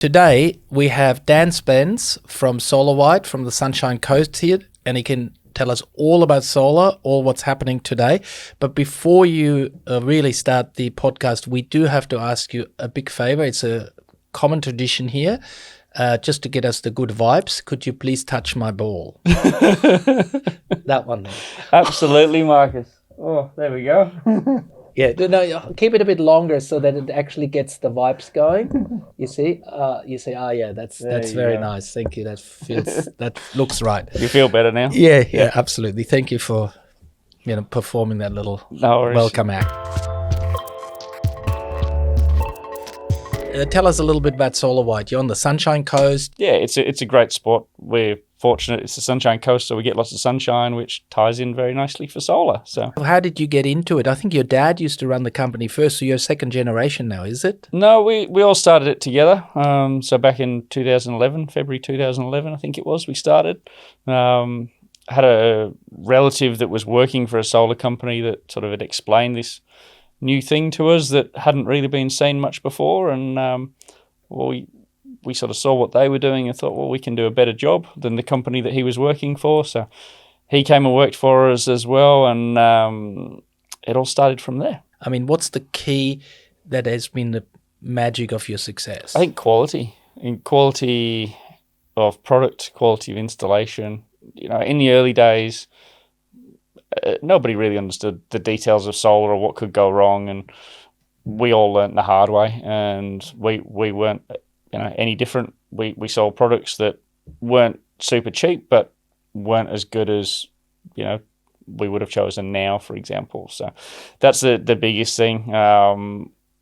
Today, we have Dan Spence from SolarWide from the Sunshine Coast here, and he can tell us all about solar, all what's happening today. But before you really start the podcast, we do have to ask you a big favor. It's a common tradition here. Just to get us the good vibes, could you please touch my ball? That one. Absolutely, Marcus. Oh, there we go. Yeah, no, keep it a bit longer so that it actually gets the vibes going. You see, that's very nice. Thank you. That looks right. You feel better now? Yeah, absolutely. Thank you for performing that little welcome act. Tell us a little bit about SolarWide. You're on the Sunshine Coast. Yeah, it's a great spot. We're fortunate it's the Sunshine Coast, so we get lots of sunshine, which ties in very nicely for solar. So, how did you get into it? I think your dad used to run the company first, so you're second generation now, is it? No, we all started it together. So back in 2011, February 2011, I think it was, we started. Had a relative that was working for a solar company that sort of had explained this new thing to us that hadn't really been seen much before, and we sort of saw what they were doing and thought, well, we can do a better job than the company that he was working for. So he came and worked for us as well, and it all started from there. I mean, what's the key that has been the magic of your success? I think quality of product, quality of installation. In the early days, nobody really understood the details of solar or what could go wrong, and we all learnt the hard way, and we weren't any different. We sold products that weren't super cheap but weren't as good as we would have chosen now, for example. So that's the biggest thing.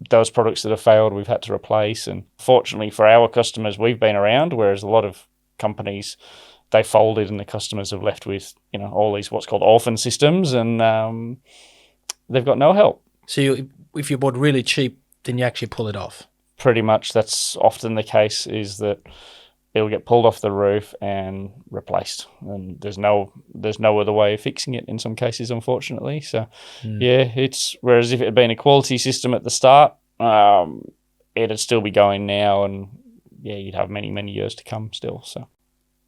Those products that have failed, we've had to replace, and fortunately for our customers, we've been around, whereas a lot of companies, they folded and the customers have left with all these what's called orphan systems, and they've got no help. So if you bought really cheap, then you actually pull it off? Pretty much. That's often the case, is that it'll get pulled off the roof and replaced, and there's no other way of fixing it in some cases, unfortunately. So whereas if it had been a quality system at the start, it'd still be going now, and you'd have many years to come still. So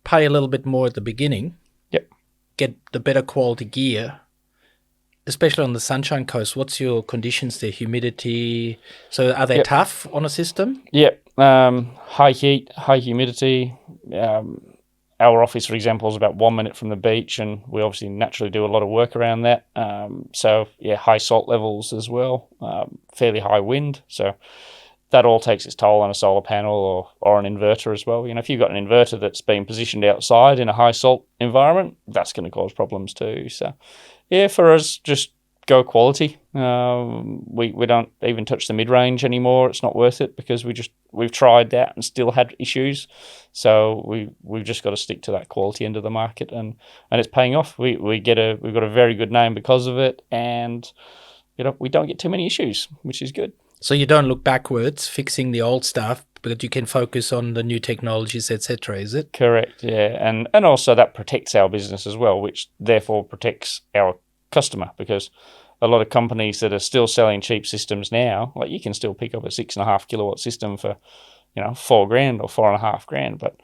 pay a little bit more at the beginning. Yep. Get the better quality gear, especially on the Sunshine Coast. What's your conditions there? Humidity? So are they tough on a system? Yep. High heat, high humidity. Our office, for example, is about 1 minute from the beach, and we obviously naturally do a lot of work around that. High salt levels as well, fairly high wind. So that all takes its toll on a solar panel or an inverter as well. If you've got an inverter that's being positioned outside in a high salt environment, that's going to cause problems too. So, for us, just go quality. We don't even touch the mid-range anymore. It's not worth it, because we've tried that and still had issues. So we've just got to stick to that quality end of the market, and it's paying off. We've got a very good name because of it, and we don't get too many issues, which is good. So you don't look backwards fixing the old stuff, but you can focus on the new technologies, etc., is it? Correct, yeah. And also that protects our business as well, which therefore protects our customer, because a lot of companies that are still selling cheap systems now, like you can still pick up a 6.5 kilowatt system for, $4,000 or $4,500, but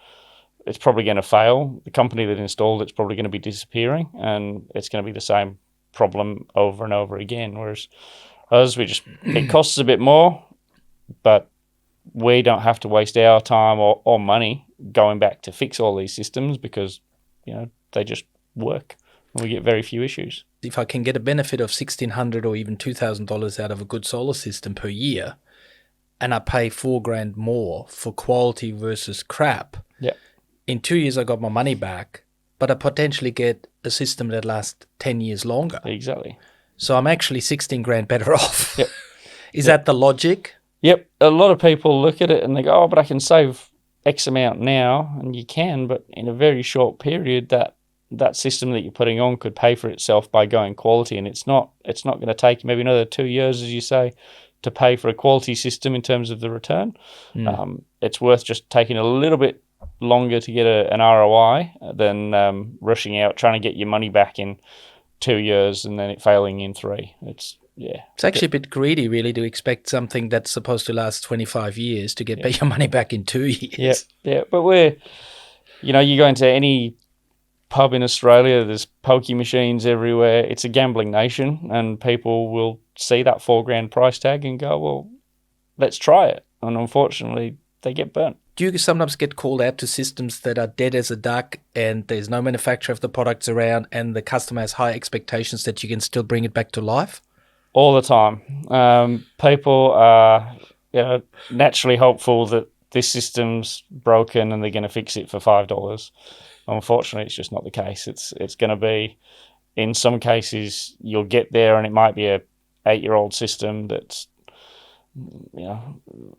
it's probably going to fail. The company that installed it's probably going to be disappearing, and it's going to be the same problem over and over again. Whereas us, it costs a bit more, but we don't have to waste our time or money going back to fix all these systems, because they just work and we get very few issues. If I can get a benefit of $1,600 or even $2,000 out of a good solar system per year, and I pay $4,000 more for quality versus crap, in 2 years I got my money back, but I potentially get a system that lasts 10 years longer. Exactly. So I'm actually $16,000 better off. Yep. Is that the logic? Yep. A lot of people look at it and they go, oh, but I can save X amount now, and you can, but in a very short period, that system that you're putting on could pay for itself by going quality, and it's not going to take maybe another 2 years, as you say, to pay for a quality system in terms of the return. It's worth just taking a little bit longer to get an ROI than rushing out trying to get your money back in 2 years and then it failing in 3. yeah. It's actually a bit greedy, really, to expect something that's supposed to last 25 years to get your money back in 2 years. Yeah. But you go into any pub in Australia, there's pokey machines everywhere. It's a gambling nation, and people will see that $4,000 price tag and go, well, let's try it. And unfortunately, they get burnt. Do you sometimes get called out to systems that are dead as a duck and there's no manufacturer of the products around and the customer has high expectations that you can still bring it back to life? All the time. People are naturally hopeful that this system's broken and they're going to fix it for $5. Unfortunately, it's just not the case. It's going to be, in some cases, you'll get there and it might be a 8-year-old system that's,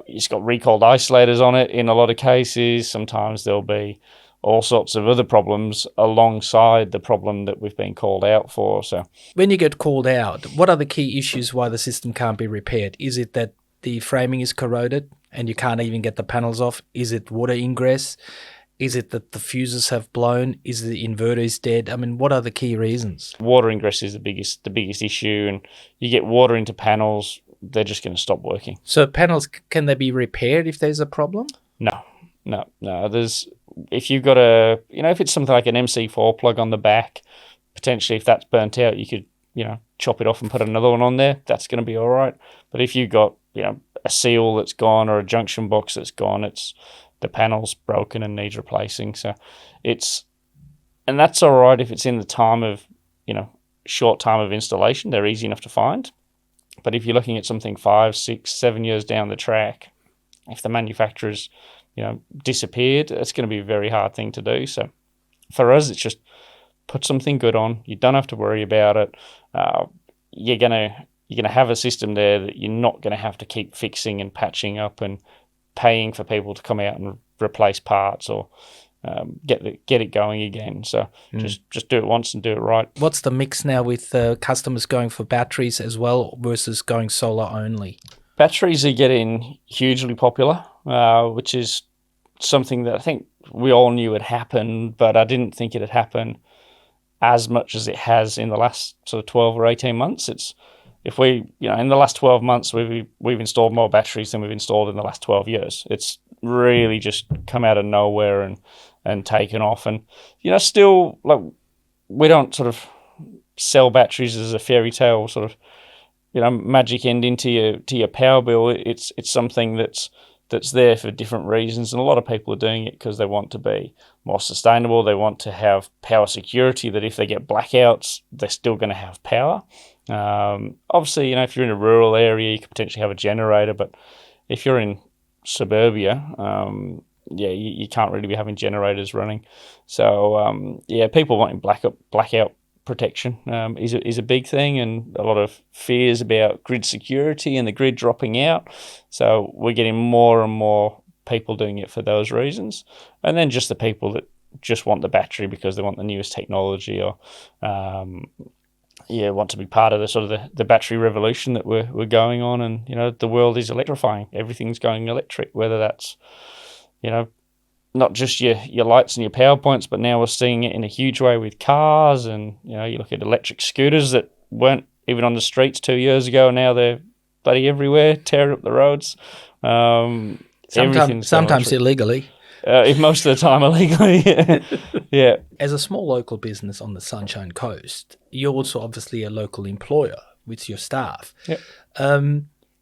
it's got recalled isolators on it in a lot of cases. Sometimes there'll be all sorts of other problems alongside the problem that we've been called out for. So when you get called out, what are the key issues why the system can't be repaired? Is it that the framing is corroded and you can't even get the panels off? Is it water ingress? Is it that the fuses have blown? Is the inverter is dead? I mean, what are the key reasons? Water ingress is the biggest issue, and you get water into panels, they're just going to stop working. So panels, can they be repaired if there's a problem? No. If you've got if it's something like an MC4 plug on the back, potentially if that's burnt out, you could, chop it off and put another one on there. That's going to be all right. But if you've got, a seal that's gone or a junction box that's gone, it's the panel's broken and needs replacing. So and that's all right if it's in the time of, short time of installation. They're easy enough to find. But if you're looking at something 5, 6, 7 years down the track, if the manufacturer's, disappeared, it's going to be a very hard thing to do. So for us, it's just put something good on. You don't have to worry about it. You're gonna have a system there that you're not going to have to keep fixing and patching up and paying for people to come out and replace parts or get it going again. So just do it once and do it right. What's the mix now with customers going for batteries as well versus going solar only? Batteries are getting hugely popular, which is something that I think we all knew would happen, but I didn't think it'd happen as much as it has in the last sort of 12 or 18 months. If we, in the last 12 months, we've installed more batteries than we've installed in the last 12 years. It's really just come out of nowhere and taken off. And, still, like, we don't sort of sell batteries as a fairy tale sort of, magic ending to your power bill. It's something that's there for different reasons, and a lot of people are doing it because they want to be more sustainable. They want to have power security, that if they get blackouts, they're still going to have power. Obviously, if you're in a rural area, you could potentially have a generator, but if you're in suburbia, you can't really be having generators running. So, people wanting blackout protection is a big thing, and a lot of fears about grid security and the grid dropping out. So we're getting more and more people doing it for those reasons, and then just the people that just want the battery because they want the newest technology or want to be part of the sort of the battery revolution that we're going on. And the world is electrifying. Everything's going electric, whether that's not just your lights and your power points, but now we're seeing it in a huge way with cars. And, you look at electric scooters that weren't even on the streets 2 years ago. Now they're bloody everywhere, tearing up the roads. Sometimes illegally. Most of the time illegally. Yeah. As a small local business on the Sunshine Coast, you're also obviously a local employer with your staff. Yep.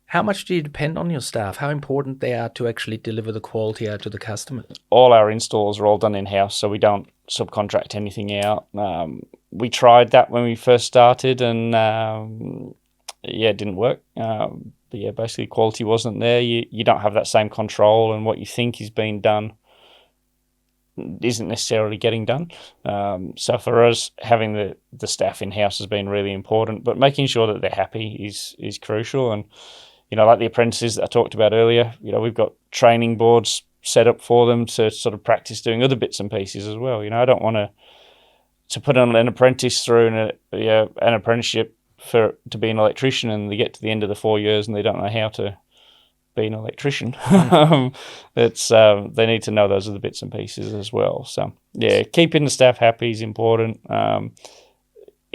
How much do you depend on your staff? How important they are to actually deliver the quality out to the customer? All our installs are all done in-house, so we don't subcontract anything out. We tried that when we first started, and it didn't work. But basically quality wasn't there. You don't have that same control, and what you think is being done isn't necessarily getting done. So for us, having the staff in-house has been really important, but making sure that they're happy is crucial. And like the apprentices that I talked about earlier, we've got training boards set up for them to sort of practice doing other bits and pieces as well. I don't want to put an apprentice through an apprenticeship to be an electrician, and they get to the end of the 4 years and they don't know how to be an electrician. They need to know those other bits and pieces as well. So keeping the staff happy is important.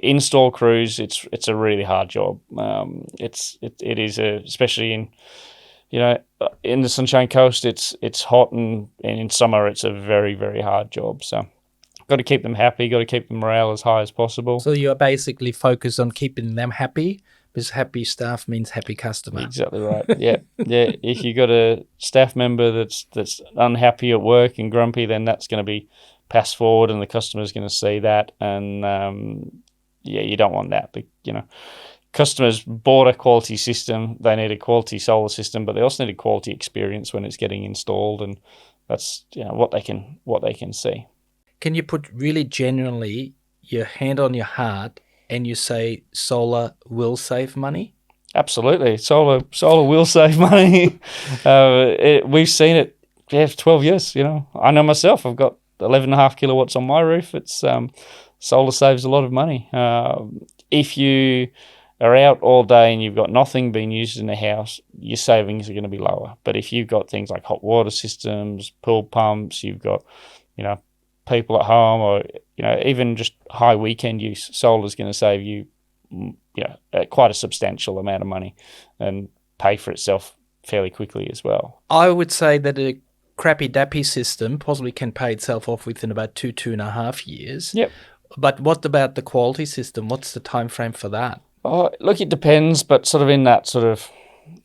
install crews, it's a really hard job. It is especially in in the Sunshine Coast, it's hot, and in summer it's a very, very hard job. So got to keep them happy, got to keep the morale as high as possible. So you're basically focused on keeping them happy, because happy staff means happy customer. Exactly right. Yeah. If you got a staff member that's unhappy at work and grumpy, then that's going to be passed forward, and the customer's going to see that, and you don't want that. But customers bought a quality system, they need a quality solar system, but they also need a quality experience when it's getting installed, and that's what they can see. Can you put really genuinely your hand on your heart and you say solar will save money? Absolutely, solar will save money. We've seen it for 12 years. I know myself. I've got 11.5 kilowatts on my roof. It's solar saves a lot of money. If you are out all day and you've got nothing being used in the house, your savings are going to be lower. But if you've got things like hot water systems, pool pumps, you've got people at home, or even just high weekend use, solar is going to save you quite a substantial amount of money and pay for itself fairly quickly as well. I would say that a crappy dappy system possibly can pay itself off within about 2.5 years. Yep. But what about the quality system? What's the time frame for that? Oh, look, it depends, but sort of in that sort of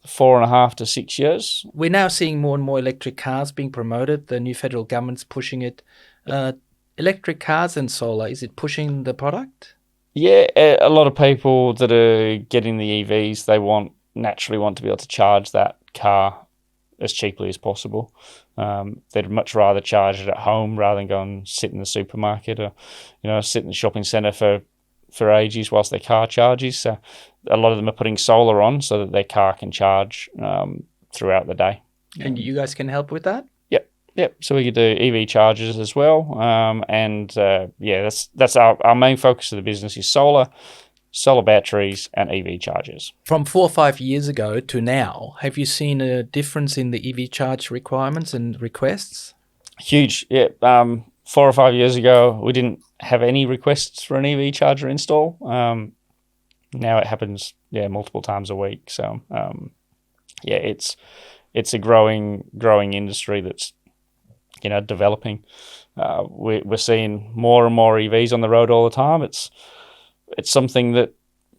4.5 to 6 years. We're now seeing more and more electric cars being promoted. The new federal government's pushing it. Electric cars and solar, is it pushing the product? Yeah, a lot of people that are getting the EVs, they naturally want to be able to charge that car as cheaply as possible. They'd much rather charge it at home rather than go and sit in the supermarket or sit in the shopping centre for ages whilst their car charges. So a lot of them are putting solar on so that their car can charge throughout the day. And you guys can help with that? Yep. So we could do EV chargers as well. That's our main focus of the business is solar batteries, and EV chargers. From 4 or 5 years ago to now, have you seen a difference in the EV charge requirements and requests? Huge. Yeah. 4 or 5 years ago, we didn't have any requests for an EV charger install. Now it happens, multiple times a week. So, it's a growing industry that's developing. We're seeing more and more EVs on the road all the time. It's something that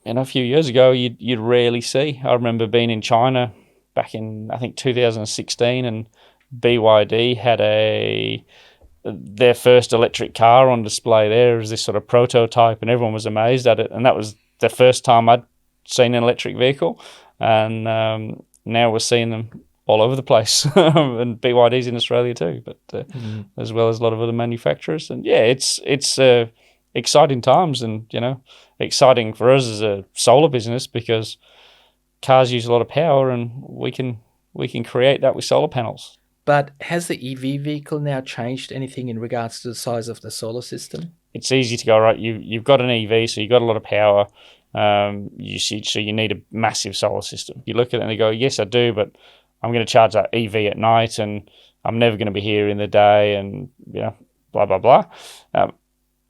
a few years ago you'd rarely see. I remember being in China back in I think 2016, and BYD had their first electric car on display there as this sort of prototype, and everyone was amazed at it. And that was the first time I'd seen an electric vehicle, and now we're seeing them all over the place. And BYD's in Australia too, but as well as a lot of other manufacturers. And it's exciting times, and exciting for us as a solar business, because cars use a lot of power, and we can create that with solar panels. But has the EV vehicle now changed anything in regards to the size of the solar system? It's easy to go, right, you've got an EV, so you've got a lot of power, so you need a massive solar system. You look at it and you go, yes, I do, but I'm going to charge that EV at night, and I'm never going to be here in the day, and blah, blah, blah.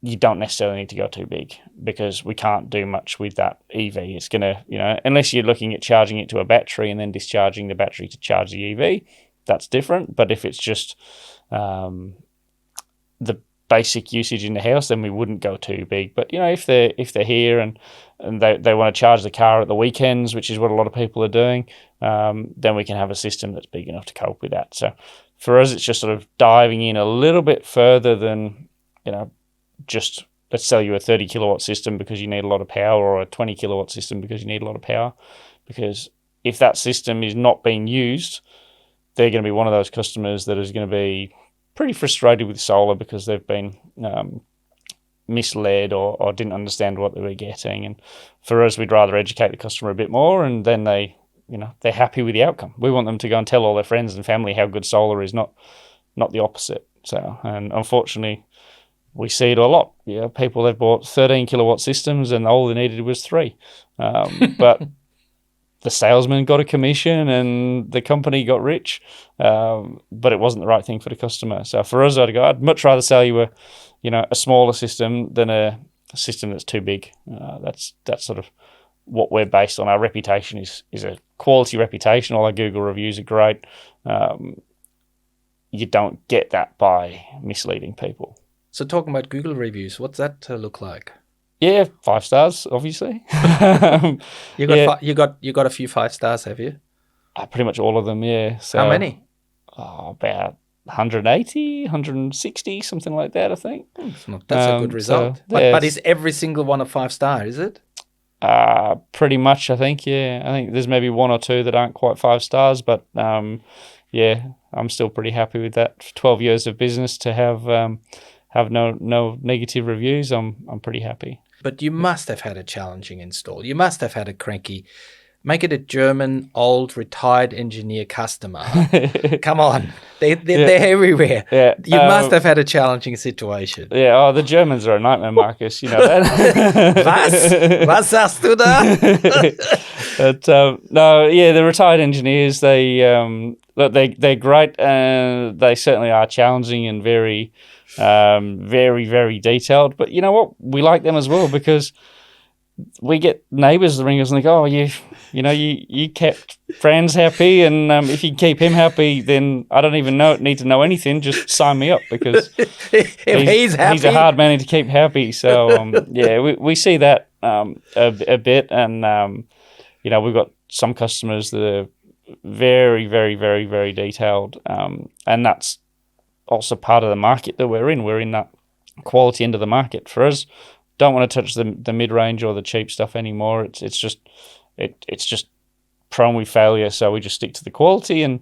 You don't necessarily need to go too big, because we can't do much with that EV. It's going to, unless you're looking at charging it to a battery and then discharging the battery to charge the EV, that's different. But if it's just the basic usage in the house, then we wouldn't go too big. But if they're here and they want to charge the car at the weekends, which is what a lot of people are doing, then we can have a system that's big enough to cope with that. So for us, it's just sort of diving in a little bit further than just let's sell you a 30 kilowatt system because you need a lot of power, or a 20 kilowatt system because you need a lot of power. Because if that system is not being used, they're going to be one of those customers that is going to be pretty frustrated with solar because they've been misled or didn't understand what they were getting. And for us, we'd rather educate the customer a bit more, and then they're happy with the outcome. We want them to go and tell all their friends and family how good solar is, not the opposite. So, and unfortunately, we see it a lot. People, they've bought 13 kilowatt systems and all they needed was 3. But the salesman got a commission and the company got rich, but it wasn't the right thing for the customer. So for us, I'd much rather sell you a smaller system than a system that's too big. That's sort of what we're based on. Our reputation is a quality reputation. All our Google reviews are great. You don't get that by misleading people. So talking about Google reviews, what's that look like? Yeah, 5 stars, obviously. You got a few 5 stars, have you? Pretty much all of them, yeah. So, how many? About 180, 160, something like that, I think. That's a good result. So, but is every single one a 5 star, is it? Pretty much, I think, yeah. I think there's maybe 1 or 2 that aren't quite 5 stars, but yeah, I'm still pretty happy with that. 12 years of business to have no negative reviews, I'm pretty happy. But you must have had a challenging install. You must have had a cranky. Make it a German, old, retired engineer customer. Come on. They're everywhere. Yeah. You must have had a challenging situation. Yeah, the Germans are a nightmare, Marcus. You know that. Was sagst du da? But, no, yeah, the retired engineers, they're great. They certainly are challenging and very, very detailed. But you know what? We like them as well because we get neighbours that ring us and they go, "Oh, you kept Franz happy, and if you keep him happy, then I don't even need to know anything. Just sign me up because he's happy. He's a hard man to keep happy." So yeah, we see that a bit, and we've got some customers that are very, very, very, very detailed, and that's also part of the market that we're in. We're in that quality end of the market. For us, don't want to touch the mid-range or the cheap stuff anymore. It's just prone with failure, so we just stick to the quality, and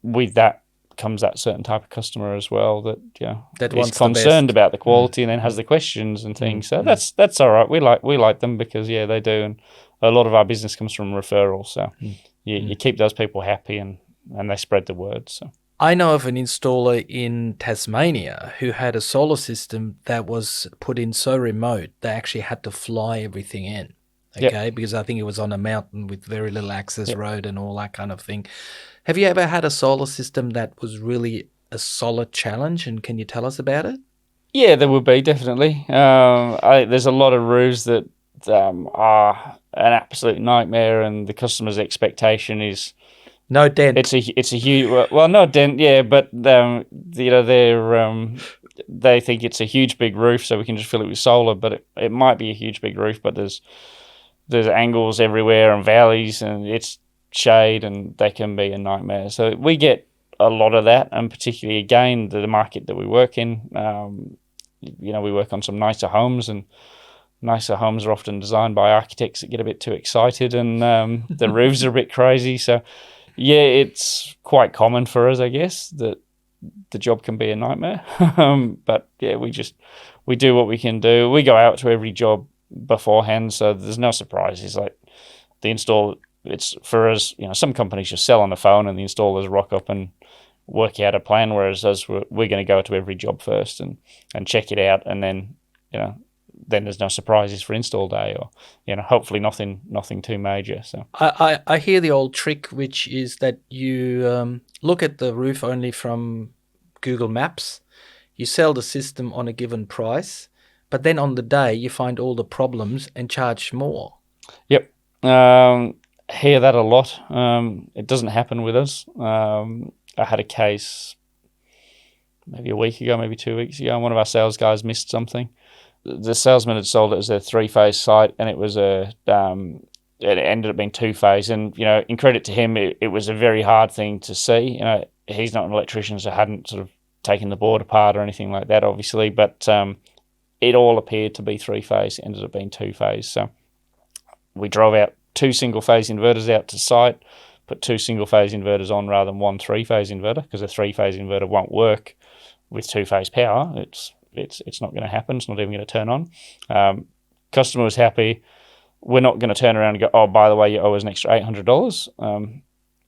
with that comes that certain type of customer as well that is concerned about the quality and then has the questions and things. So that's all right. We like them because they do, and a lot of our business comes from referrals. So you keep those people happy and they spread the word. So. I know of an installer in Tasmania who had a solar system that was put in so remote they actually had to fly everything in, because I think it was on a mountain with very little access road and all that kind of thing. Have you ever had a solar system that was really a solid challenge, and can you tell us about it? Yeah, there would be, definitely. There's a lot of roofs that are an absolute nightmare, and the customer's expectation is no dent. It's a huge no dent, yeah, but they think it's a huge big roof, so we can just fill it with solar. But it might be a huge big roof, but there's angles everywhere and valleys, and it's shade, and they can be a nightmare. So we get a lot of that, and particularly again the market that we work in. We work on some nicer homes, and nicer homes are often designed by architects that get a bit too excited, and the roofs are a bit crazy. So. Yeah, it's quite common for us, I guess, that the job can be a nightmare. But yeah, we do what we can do. We go out to every job beforehand, so there's no surprises. Like the install, it's for us, some companies just sell on the phone and the installers rock up and work out a plan, whereas us, we're going to go to every job first and check it out, and then, then there's no surprises for install day, or hopefully nothing too major. So I hear the old trick, which is that you look at the roof only from Google Maps. You sell the system on a given price, but then on the day you find all the problems and charge more. Yep, hear that a lot. It doesn't happen with us. I had a case maybe a week ago, maybe 2 weeks ago, and one of our sales guys missed something. The salesman had sold it as a 3-phase site, and it was it ended up being 2-phase. And in credit to him, it was a very hard thing to see. He's not an electrician, so hadn't sort of taken the board apart or anything like that, obviously. But it all appeared to be 3-phase. It ended up being 2-phase. So we drove out 2 single-phase inverters out to site, put 2 single-phase inverters on rather than 1 3-phase inverter, because a 3-phase inverter won't work with 2-phase power. It's not going to happen. It's not even going to turn on. Customer was happy. We're not going to turn around and go, "Oh, by the way, you owe us an extra $800.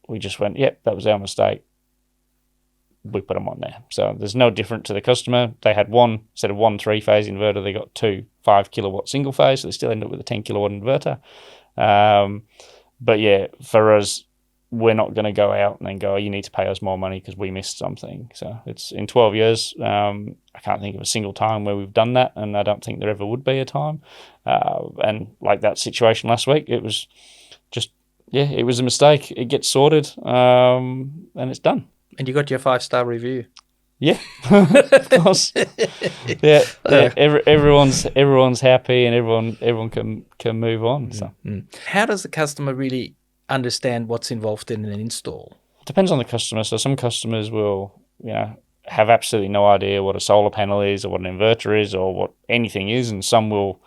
We just went, "Yep, that was our mistake." We put them on there. So there's no different to the customer. They had instead of 1 3-phase inverter, they got 2 5-kilowatt single phase, so they still end up with a 10-kilowatt inverter. But yeah, for us, we're not going to go out and then go, you need to pay us more money because we missed something. So it's in 12 years, I can't think of a single time where we've done that, and I don't think there ever would be a time. And like that situation last week, it was just, it was a mistake. It gets sorted, and it's done. And you got your 5-star review. Yeah, of course. Yeah. Everyone's happy, and everyone can move on. So, how does the customer really understand what's involved in an install? It depends on the customer. So some customers will, have absolutely no idea what a solar panel is, or what an inverter is, or what anything is, and some will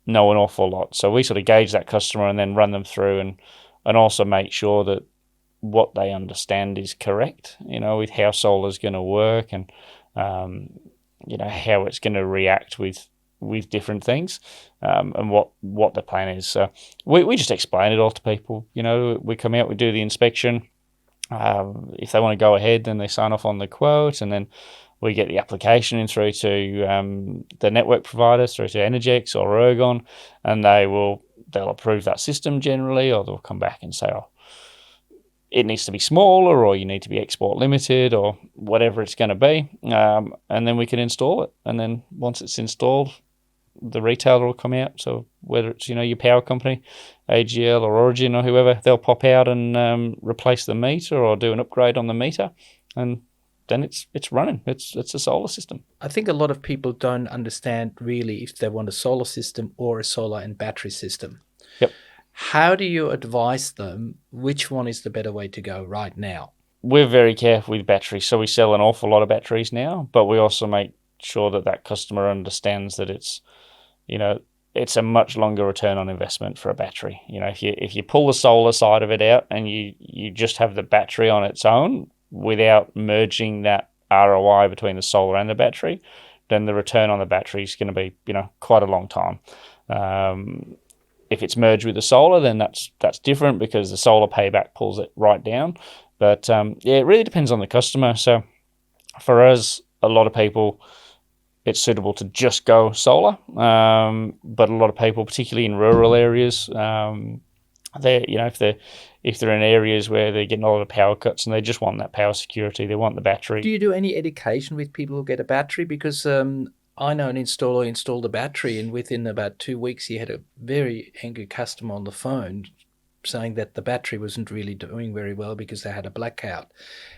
know an awful lot. So we sort of gauge that customer and then run them through, and also make sure that what they understand is correct, with how solar is going to work, and how it's going to react with different things, and what the plan is. So we just explain it all to people. We come out, we do the inspection. If they want to go ahead, then they sign off on the quote, and then we get the application in through to the network providers, through to Energex or Ergon, and they'll approve that system generally, or they'll come back and say, it needs to be smaller, or you need to be export limited, or whatever it's going to be, and then we can install it. And then once it's installed, the retailer will come out. So whether it's your power company, AGL or Origin or whoever, they'll pop out and replace the meter or do an upgrade on the meter, and then it's running. It's a solar system. I think a lot of people don't understand really if they want a solar system or a solar and battery system. Yep. How do you advise them which one is the better way to go right now? We're very careful with batteries. So we sell an awful lot of batteries now, but we also make sure that customer understands that it's a much longer return on investment for a battery. If you pull the solar side of it out and you just have the battery on its own without merging that ROI between the solar and the battery, then the return on the battery is going to be, quite a long time. If it's merged with the solar, then that's different, because the solar payback pulls it right down. But it really depends on the customer. So for us, a lot of people, it's suitable to just go solar. But a lot of people, particularly in rural areas, if they're in areas where they're getting a lot of power cuts and they just want that power security, they want the battery. Do you do any education with people who get a battery? Because I know an installer installed a battery, and within about 2 weeks he had a very angry customer on the phone saying that the battery wasn't really doing very well because they had a blackout.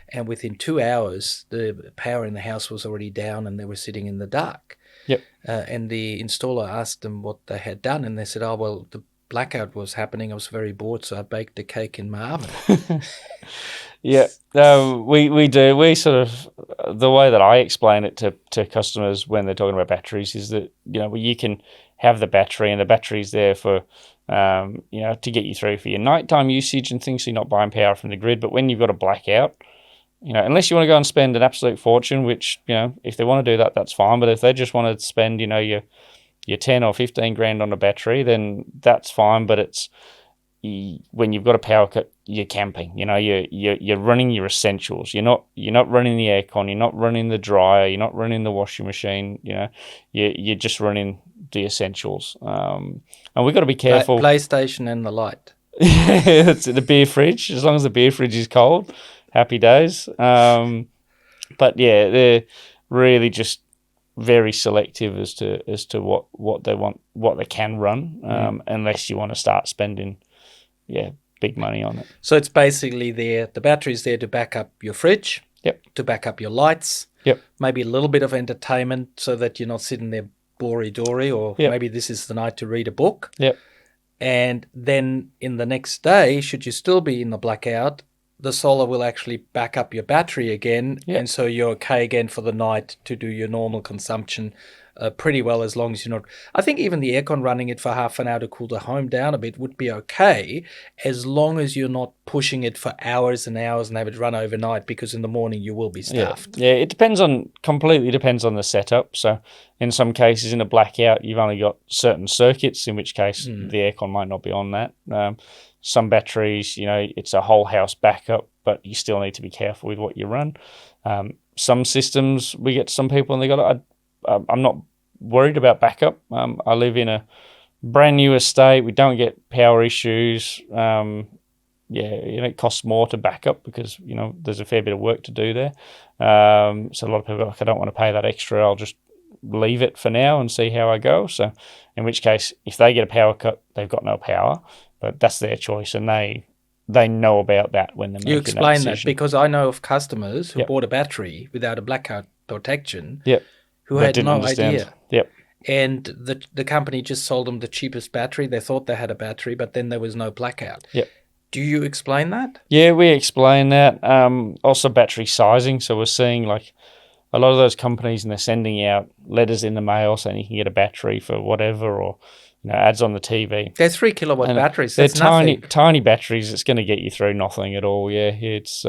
And within 2 hours, the power in the house was already down and they were sitting in the dark. Yep. And the installer asked them what they had done, and they said, the blackout was happening. I was very bored, so I baked a cake in my oven. Yeah, we do. We sort of, the way that I explain it to customers when they're talking about batteries is that, you can have the battery, and the battery's there for, to get you through for your nighttime usage and things, so you're not buying power from the grid. But when you've got a blackout, unless you want to go and spend an absolute fortune, which, if they want to do that, that's fine. But if they just want to spend, your 10 or 15 grand on a battery, then that's fine. But it's, when you've got a power cut, you're camping. You're running your essentials. You're not running the aircon. You're not running the dryer. You're not running the washing machine. You're just running the essentials. And we've got to be careful. PlayStation and the light. It's the beer fridge. As long as the beer fridge is cold, happy days. But yeah, they're really just very selective as to what they want, what they can run, unless you want to start spending big money on it. So it's basically the battery's there to back up your fridge, to back up your lights, maybe a little bit of entertainment so that you're not sitting there bory-dory, or maybe this is the night to read a book. And then in the next day, should you still be in the blackout, the solar will actually back up your battery again, and so you're okay again for the night to do your normal consumption pretty well, as long as you're not... I think even the aircon, running it for half an hour to cool the home down a bit would be okay, as long as you're not pushing it for hours and hours and have it run overnight, because in the morning you will be stuffed. Yeah, it completely depends on the setup. So in some cases, in a blackout, you've only got certain circuits, in which case the aircon might not be on that. Some batteries, it's a whole house backup, but you still need to be careful with what you run. Some systems, we get some people and they got I'm not worried about backup. I live in a brand new estate. We don't get power issues. it costs more to back up because, there's a fair bit of work to do there. So a lot of people are like, I don't want to pay that extra. I'll just leave it for now and see how I go. So in which case, if they get a power cut, they've got no power, but that's their choice, and they know about that when they're making You explain that decision. because I know of customers who bought a battery without a blackout protection who That had didn't no understand. idea. Yep. And the company just sold them the cheapest battery. They thought they had a battery, but then there was no blackout. Yep. Do you explain that? Yeah, we explain that. Also battery sizing. So we're seeing like a lot of those companies, and they're sending out letters in the mail saying you can get a battery for whatever, or ads on the TV. They're 3 kilowatt batteries. They're That's nothing. tiny batteries. It's going to get you through nothing at all. Yeah, it's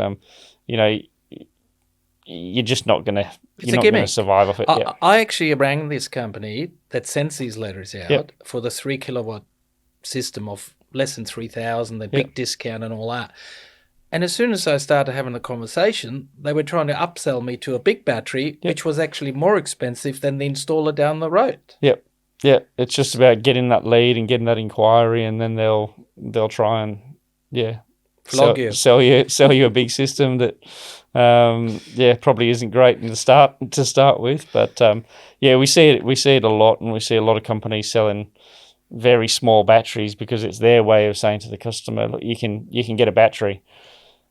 you're just not going to. You're not going to survive off it. I actually rang this company that sends these letters out for the 3 kilowatt system of less than 3,000, the big discount and all that. And as soon as I started having the conversation, they were trying to upsell me to a big battery, which was actually more expensive than the installer down the road. Yep. Yeah, it's just about getting that lead and getting that inquiry, and then they'll try and sell you a big system that probably isn't great to start with, but we see it a lot, and we see a lot of companies selling very small batteries because it's their way of saying to the customer, look, you can get a battery,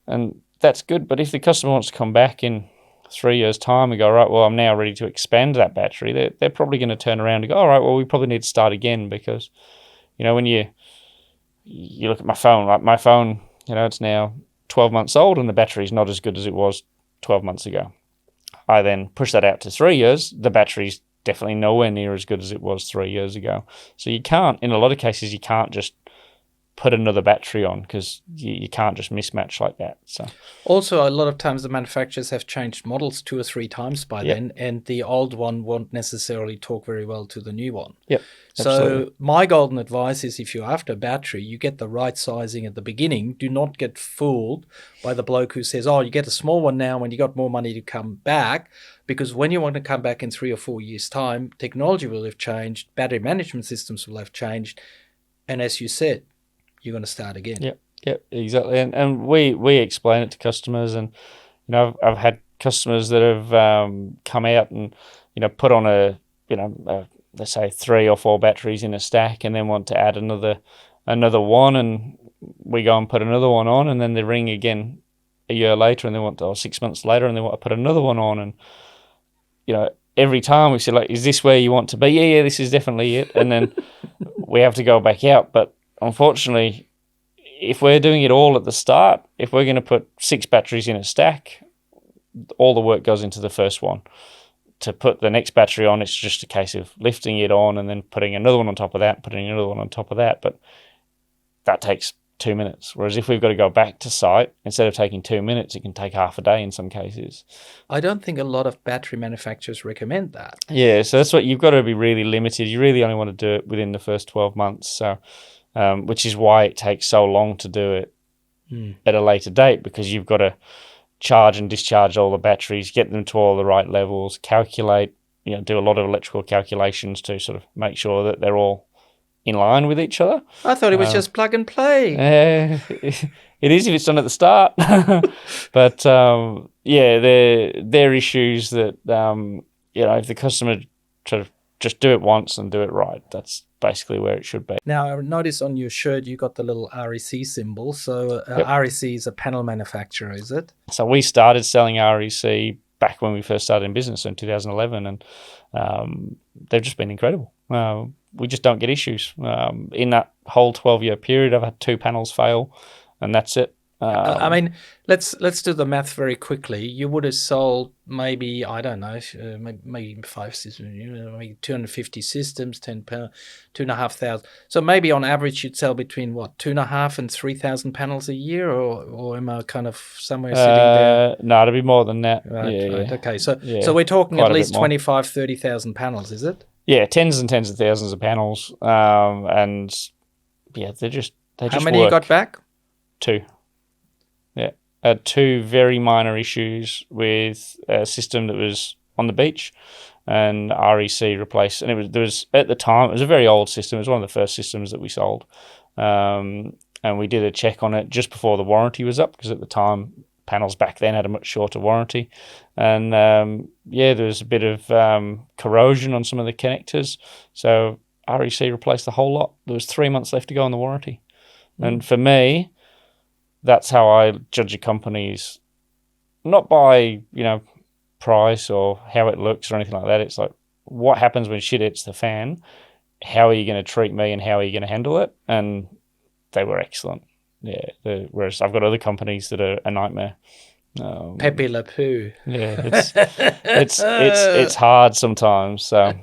and that's good. But if the customer wants to come back in 3 years' time and go, right, well, I'm now ready to expand that battery, they're probably going to turn around and go, all right, well, we probably need to start again, because when you look at my phone, like my phone, it's now 12 months old and the battery's not as good as it was 12 months ago. I then push that out to 3 years, the battery's definitely nowhere near as good as it was 3 years ago. So in a lot of cases, you can't just put another battery on, because you can't just mismatch like that. So also, a lot of times the manufacturers have changed models 2 or 3 times by then, and the old one won't necessarily talk very well to the new one. Yep. So my golden advice is, if you're after a battery, you get the right sizing at the beginning. Do not get fooled by the bloke who says, oh, you get a small one now when you got more money to come back, because when you want to come back in 3 or 4 years' time, technology will have changed, battery management systems will have changed, and as you said, you're going to start again. Yep, exactly. And we explain it to customers, and I've had customers that have come out and put on a let's say 3 or 4 batteries in a stack, and then want to add another one, and we go and put another one on, and then they ring again a year later, and they want to, or 6 months later, and they want to put another one on, and every time we say, like, is this where you want to be? Yeah, this is definitely it, and then we have to go back out. But unfortunately, if we're doing it all at the start, if we're going to put 6 batteries in a stack, all the work goes into the first one. To put the next battery on, it's just a case of lifting it on and then putting another one on top of that, putting another one on top of that. But that takes 2 minutes. Whereas if we've got to go back to site, instead of taking 2 minutes, it can take half a day in some cases. I don't think a lot of battery manufacturers recommend that. Yeah, so that's what you've got to be really limited. You really only want to do it within the first 12 months. So, which is why it takes so long to do it at a later date, because you've got to charge and discharge all the batteries, get them to all the right levels, calculate, do a lot of electrical calculations to sort of make sure that they're all in line with each other. I thought it was just plug and play. It is if it's done at the start. But they're issues that if the customer sort of just do it once and do it right, that's basically where it should be. Now, I noticed on your shirt you got the little REC symbol. So REC is a panel manufacturer, is it? So we started selling REC back when we first started in business in 2011, and they've just been incredible. We just don't get issues. In that whole 12-year period, I've had 2 panels fail, and that's it. I mean, let's do the math very quickly. You would have sold maybe, I don't know, maybe 5 systems, maybe 250 systems, 10 pounds, 2,500. So maybe on average you'd sell between 2,500 and 3,000 panels a year, or am I kind of somewhere sitting there? No, it'd be more than that. Right. Yeah. Okay, so we're talking at least 25,000, 30,000 panels, is it? Yeah, tens and tens of thousands of panels, and they just How many you got back? 2. Yeah, I had 2 very minor issues with a system that was on the beach, and REC replaced. And there was at the time, it was a very old system. It was one of the first systems that we sold, and and we did a check on it just before the warranty was up, because at the time panels back then had a much shorter warranty, and there was a bit of corrosion on some of the connectors, so REC replaced the whole lot. There was 3 months left to go on the warranty. And for me, that's how I judge a company's, not by price or how it looks or anything like that. It's like, what happens when shit hits the fan? How are you going to treat me, and how are you going to handle it? And they were excellent. Yeah. Whereas I've got other companies that are a nightmare. Pepe Le Pew. Yeah, it's hard sometimes. So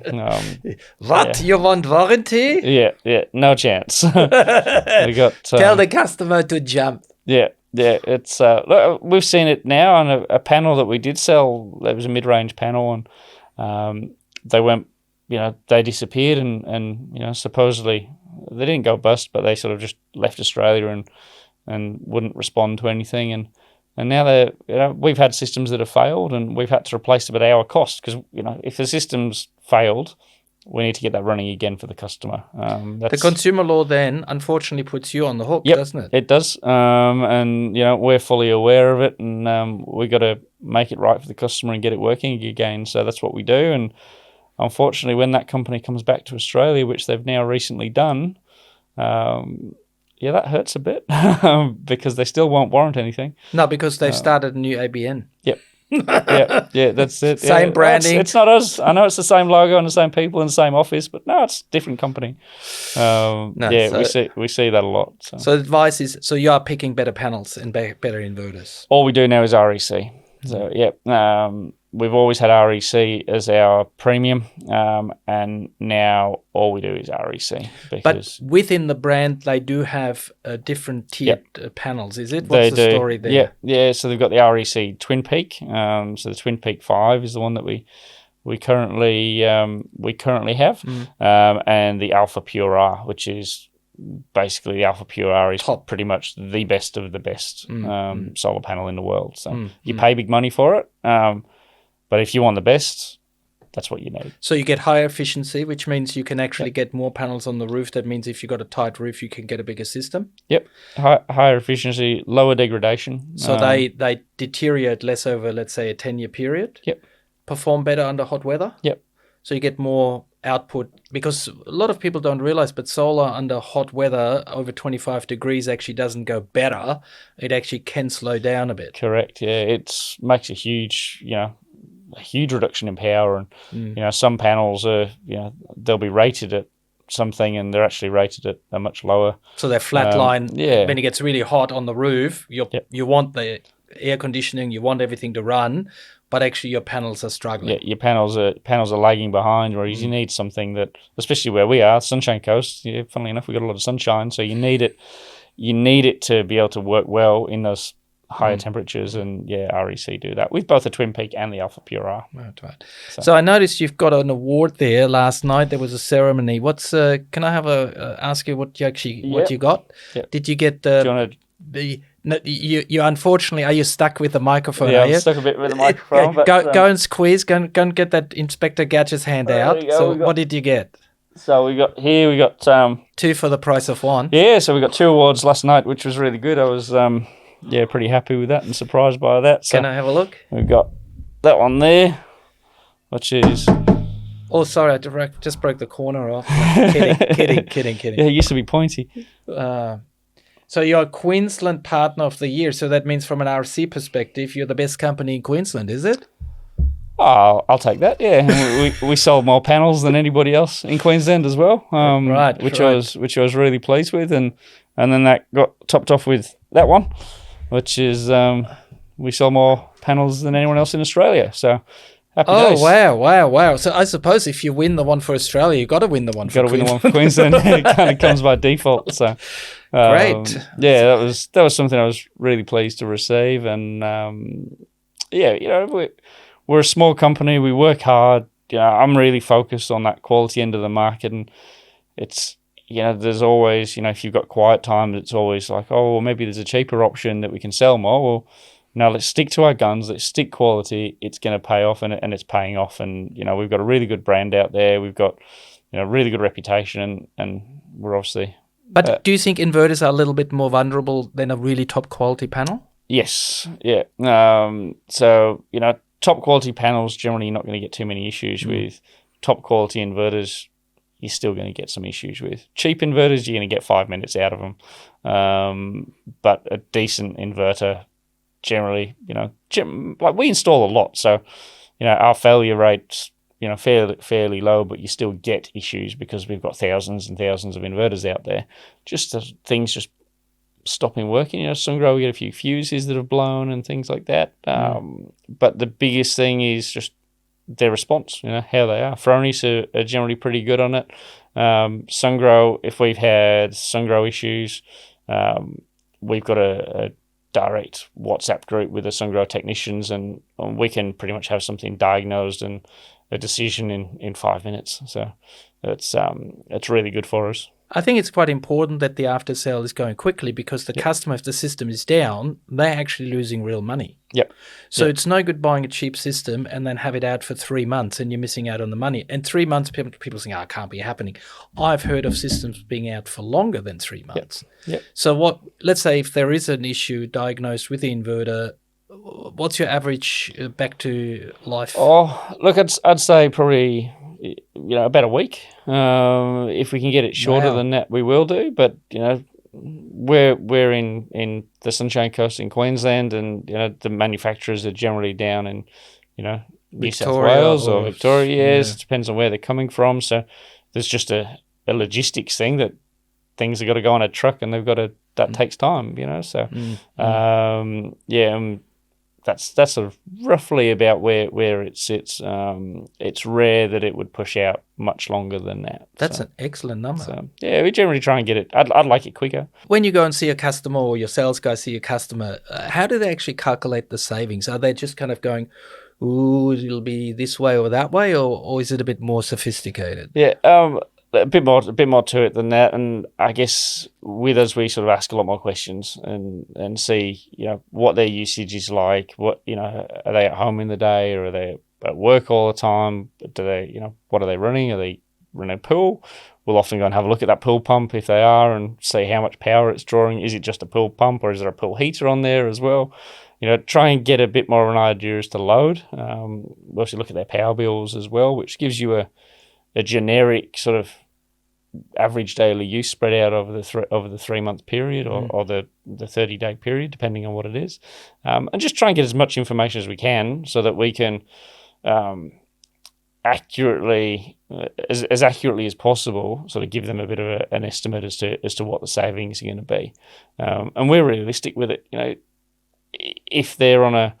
what, you want warranty? Yeah, no chance. We got tell the customer to jump. Yeah. It's look, we've seen it now on a panel that we did sell. That was a mid-range panel, and they went, they disappeared, and supposedly they didn't go bust, but they sort of just left Australia and wouldn't respond to anything, and now we've had systems that have failed, and we've had to replace them at our cost, because if the system's failed, we need to get that running again for the customer. The consumer law then unfortunately puts you on the hook, doesn't it? It does, and we're fully aware of it, and we got to make it right for the customer and get it working again. So that's what we do, and unfortunately, when that company comes back to Australia, which they've now recently done, that hurts a bit because they still won't warrant anything. No, because they've started a new ABN. Yep. yeah, that's it. Same branding. It's not us. I know it's the same logo and the same people in the same office, but no, it's a different company. We see that a lot. So advice is, you are picking better panels and better inverters. All we do now is REC. So we've always had REC as our premium, and now all we do is REC. But within the brand, they do have different tiered panels, is it? What's the story there? Yeah. So they've got the REC Twin Peak. So the Twin Peak 5 is the one that we currently have, and the Alpha Pure R, which is basically the Alpha Pure R is pretty much the best of the best solar panel in the world. So you pay big money for it. But if you want the best, that's what you need. So you get higher efficiency, which means you can actually get more panels on the roof. That means if you've got a tight roof, you can get a bigger system. Yep. Higher efficiency, lower degradation. So they deteriorate less over, let's say, a 10-year period. Yep. Perform better under hot weather. Yep. So you get more output, because a lot of people don't realize, but solar under hot weather over 25 degrees actually doesn't go better. It actually can slow down a bit. Correct. Yeah. It makes a huge reduction in power, and some panels are they'll be rated at something and they're actually rated at a much lower, so they're flatline. When it gets really hot on the roof, you want the air conditioning, you want everything to run, but actually your panels are struggling. Your panels are lagging behind, whereas you need something that, especially where we are, Sunshine Coast, funnily enough, we've got a lot of sunshine, so you need it to be able to work well in those higher temperatures, and REC do that with both the Twin Peak and the Alpha Pure R. Right. So I noticed you've got an award there. Last night there was a ceremony. What's can I have ask you what you got? Yep. Did you get you unfortunately, are you stuck with the microphone? Yeah, I'm stuck a bit with the microphone. Go and squeeze. Go and get that Inspector Gadget's hand out. So what did you get? So we got 2 for the price of 1. Yeah, so we got 2 awards last night, which was really good. I was pretty happy with that and surprised by that. So can I have a look? We've got that one there, which is... Oh, sorry, I just broke the corner off. Kidding. Yeah, it used to be pointy. So you're a Queensland Partner of the Year. So that means from an RC perspective, you're the best company in Queensland, is it? Oh, I'll take that. Yeah, we sold more panels than anybody else in Queensland as well. Which I was really pleased with, and then that got topped off with that one, which is we sell more panels than anyone else in Australia. So happy days. Wow. So I suppose if you win the one for Australia, you've got to win the one for Queensland. Got to win the one for Queensland. It kind of comes by default. So great. Yeah, that was something I was really pleased to receive, and we're a small company. We work hard. I'm really focused on that quality end of the market, and it's there's always if you've got quiet times, it's always like, oh, well, maybe there's a cheaper option that we can sell more. Well, no, let's stick to our guns. Let's stick quality. It's going to pay off, and it's paying off. And we've got a really good brand out there. We've got really good reputation, and we're obviously But do you think inverters are a little bit more vulnerable than a really top quality panel? Yes, yeah. So, top quality panels, generally you're not going to get too many issues with. Top quality inverters, you're still going to get some issues with. Cheap inverters, you're going to get 5 minutes out of them. But a decent inverter, generally, like we install a lot. So, our failure rate's, fairly low, but you still get issues because we've got thousands and thousands of inverters out there. Just things just stopping working. Sungrow, we get a few fuses that have blown and things like that. But the biggest thing is just their response, how they are. Fronis are generally pretty good on it. Sungrow, if we've had Sungrow issues, we've got a direct WhatsApp group with the Sungrow technicians, and we can pretty much have something diagnosed and a decision in 5 minutes. So it's really good for us. I think it's quite important that the after sale is going quickly, because the customer, if the system is down, they're actually losing real money. Yep. So it's no good buying a cheap system and then have it out for 3 months and you're missing out on the money. And 3 months, people think, it can't be happening. I've heard of systems being out for longer than 3 months. Yep. So let's say if there is an issue diagnosed with the inverter, what's your average back to life? Oh, look, I'd say probably about a week. If we can get it shorter than that, we will do. But we're in the Sunshine Coast in Queensland, and the manufacturers are generally down in New South Wales or Victoria. Yes, it depends on where they're coming from. So there's just a logistics thing that things have got to go on a truck, and that takes time. So that's sort of roughly about where it sits. It's rare that it would push out much longer than that. That's an excellent number. So, we generally try and get it. I'd like it quicker. When you go and see a customer, or your sales guys see a customer, how do they actually calculate the savings? Are they just kind of going, ooh, it'll be this way or that way, or is it a bit more sophisticated? Yeah, a bit more to it than that. And I guess with us, we sort of ask a lot more questions and see, what their usage is like. What, are they at home in the day, or are they at work all the time? Do they, what are they running? Are they running a pool? We'll often go and have a look at that pool pump if they are, and see how much power it's drawing. Is it just a pool pump, or is there a pool heater on there as well? Try and get a bit more of an idea as to load. We'll also look at their power bills as well, which gives you a generic sort of average daily use spread out over the 3 month period, or the 30-day period, depending on what it is, and just try and get as much information as we can, so that we can accurately, as accurately as possible, sort of give them a bit of an estimate as to what the savings are going to be, and we're realistic with it. If they're on a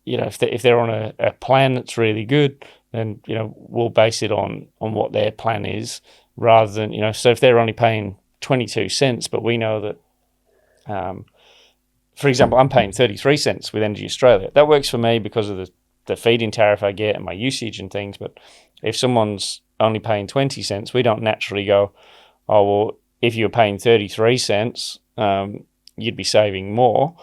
if they're on a plan that's really good, then we'll base it on what their plan is, rather than so if they're only paying 22 cents, but we know that, for example, I'm paying 33 cents with Energy Australia. That works for me because of the feed-in tariff I get and my usage and things. But if someone's only paying 20 cents, we don't naturally go, oh well, if you were paying 33 cents, you'd be saving more,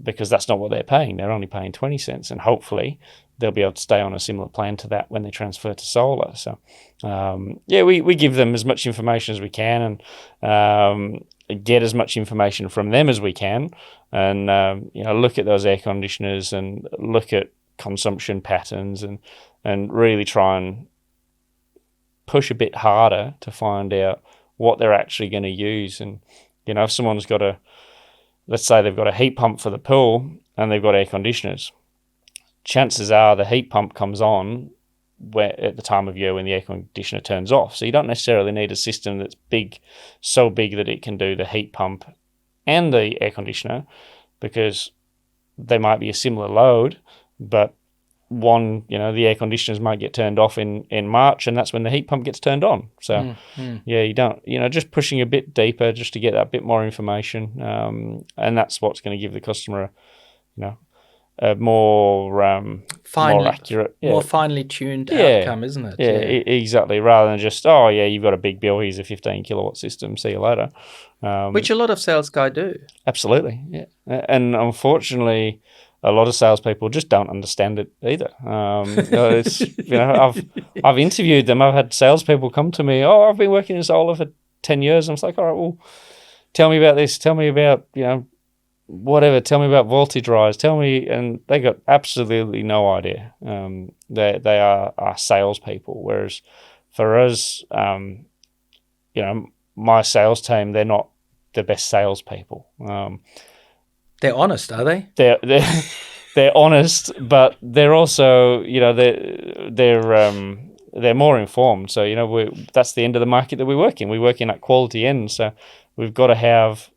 because that's not what they're paying. They're only paying 20 cents, and hopefully they'll be able to stay on a similar plan to that when they transfer to solar. So, we give them as much information as we can, and get as much information from them as we can, and look at those air conditioners and look at consumption patterns, and really try and push a bit harder to find out what they're actually going to use. And if someone's got let's say they've got a heat pump for the pool and they've got air conditioners, chances are the heat pump comes on at the time of year when the air conditioner turns off. So you don't necessarily need a system that's so big that it can do the heat pump and the air conditioner, because they might be a similar load, but one, the air conditioners might get turned off in March, and that's when the heat pump gets turned on. So, you don't, just pushing a bit deeper just to get that bit more information. And that's what's going to give the customer, a more accurate, more finely tuned outcome, isn't it? Yeah, exactly. Rather than just, you've got a big bill, here's a 15 kilowatt system, see you later. Which a lot of sales guys do. Absolutely, yeah. And unfortunately, a lot of salespeople just don't understand it either. It's, I've interviewed them. I've had salespeople come to me. Oh, I've been working in solar for 10 years. And I'm like, all right, well, tell me about this. Tell me about whatever. Tell me about voltage rise. Tell me, and they got absolutely no idea. They are salespeople, whereas for us, my sales team, they're not the best salespeople. They're honest, are they? They're honest, but they're also, they're more informed. So that's the end of the market that we work in. We work in that quality end, so we've got to have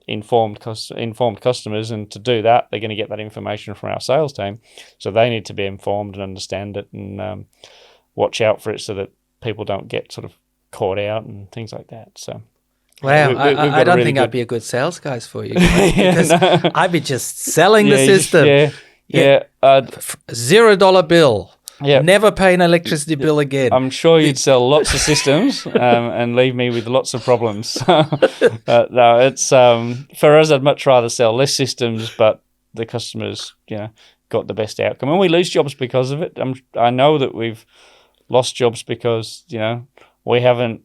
informed customers, and to do that, they're going to get that information from our sales team. So they need to be informed and understand it, and watch out for it so that people don't get sort of caught out and things like that. So. Wow, I don't think I'd be a good sales guy for you, because I'd be just selling the system. $0 bill. Yeah. Never pay an electricity bill again. I'm sure you'd sell lots of systems and leave me with lots of problems. No, it's for us, I'd much rather sell less systems, but the customers, got the best outcome. And we lose jobs because of it. I know that we've lost jobs because, we haven't,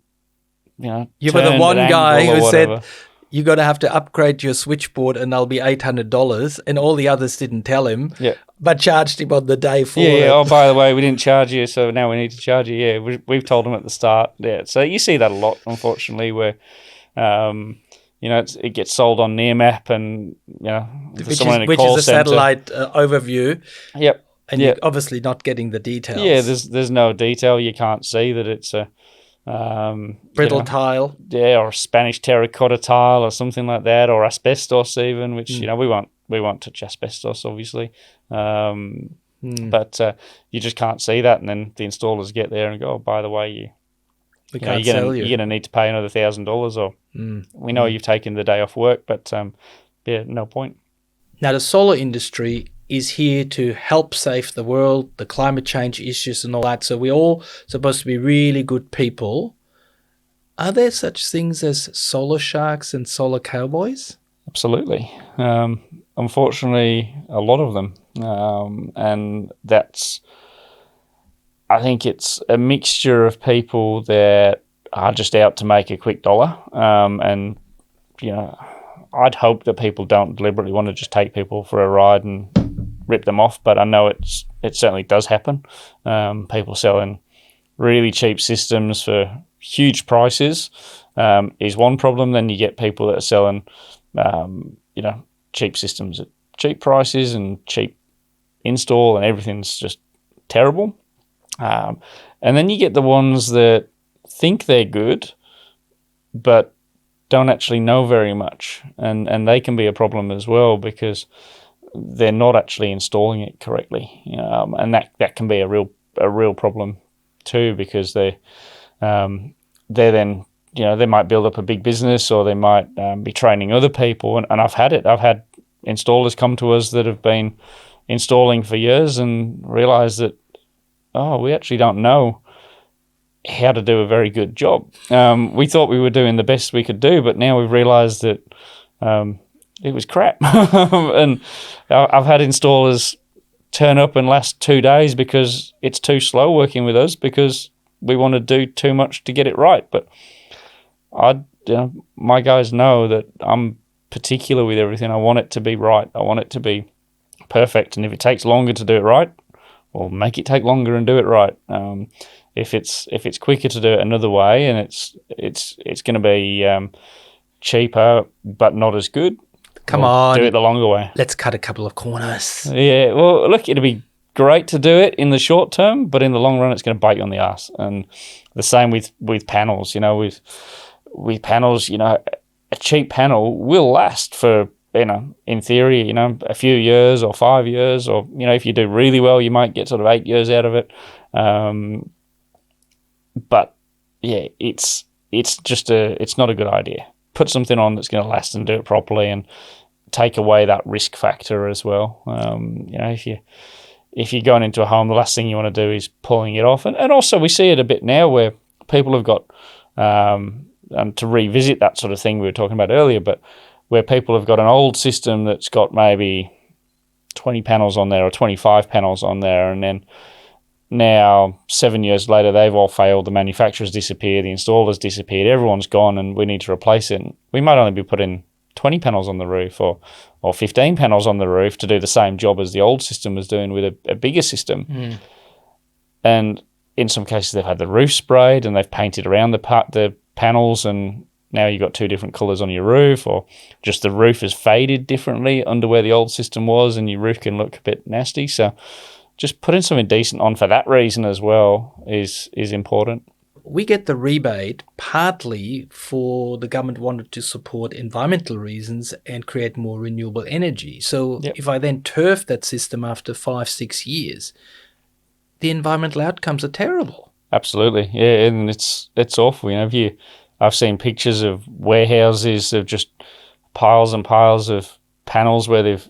you were the one guy who said you're going to have to upgrade your switchboard and that'll be $800, and all the others didn't tell him, but charged him on the day for it. Oh, by the way, we didn't charge you, so now we need to charge you. Yeah, we've told them at the start. Yeah, so you see that a lot, unfortunately, where it gets sold on Nearmap, and which is a satellite overview. Yep. And you're obviously not getting the details. Yeah, there's no detail. You can't see that it's a brittle tile, or a Spanish terracotta tile or something like that, or asbestos even, which we won't touch asbestos, obviously, but you just can't see that, and then the installers get there and go, oh, by the way, you're going to need to pay another $1,000, or we know you've taken the day off work, but no point. Now the solar industry is here to help save the world, the climate change issues and all that. So we're all supposed to be really good people. Are there such things as solar sharks and solar cowboys? Absolutely. Unfortunately, a lot of them. And I think it's a mixture of people that are just out to make a quick dollar. And, I'd hope that people don't deliberately want to just take people for a ride and rip them off, but I know it certainly does happen. People selling really cheap systems for huge prices is one problem. Then you get people that are selling, cheap systems at cheap prices and cheap install, and everything's just terrible. And then you get the ones that think they're good, but don't actually know very much, and they can be a problem as well, because they're not actually installing it correctly, and that can be a real problem too, because they're then they might build up a big business, or they might be training other people, and I've had installers come to us that have been installing for years and realize that we actually don't know how to do a very good job. We thought we were doing the best we could do, but now we've realized that it was crap. And I've had installers turn up and last 2 days because it's too slow working with us, because we want to do too much to get it right. But my guys know that I'm particular with everything. I want it to be right. I want it to be perfect. And if it takes longer to do it right, well, make it take longer and do it right. If it's quicker to do it another way, and it's going to be cheaper but not as good, Come on. Do it the longer way. Let's cut a couple of corners. Yeah, well, look, it'll be great to do it in the short term, but in the long run, it's going to bite you on the ass. And the same with panels. With panels, a cheap panel will last for, in theory, a few years or 5 years, or, if you do really well, you might get sort of 8 years out of it. But yeah, it's not a good idea. Put something on that's going to last and do it properly, and take away that risk factor as well. If you're going into a home, the last thing you want to do is pulling it off. And also we see it a bit now where people have got, and to revisit that sort of thing we were talking about earlier, but where people have got an old system that's got maybe 20 panels on there or 25 panels on there, and then now 7 years later they've all failed, the manufacturers disappeared, the installers disappeared, everyone's gone, and we need to replace it. And we might only be putting 20 panels on the roof or 15 panels on the roof to do the same job as the old system was doing with a bigger system. And in some cases they've had the roof sprayed and they've painted around the panels, and now you've got two different colours on your roof, or just the roof is faded differently under where the old system was, and your roof can look a bit nasty. So just putting something decent on for that reason as well is important. We get the rebate partly for the government wanted to support environmental reasons and create more renewable energy. So if I then turf that system after 5-6 years, the environmental outcomes are terrible. Absolutely, yeah, and it's awful. I've seen pictures of warehouses of just piles and piles of panels where they've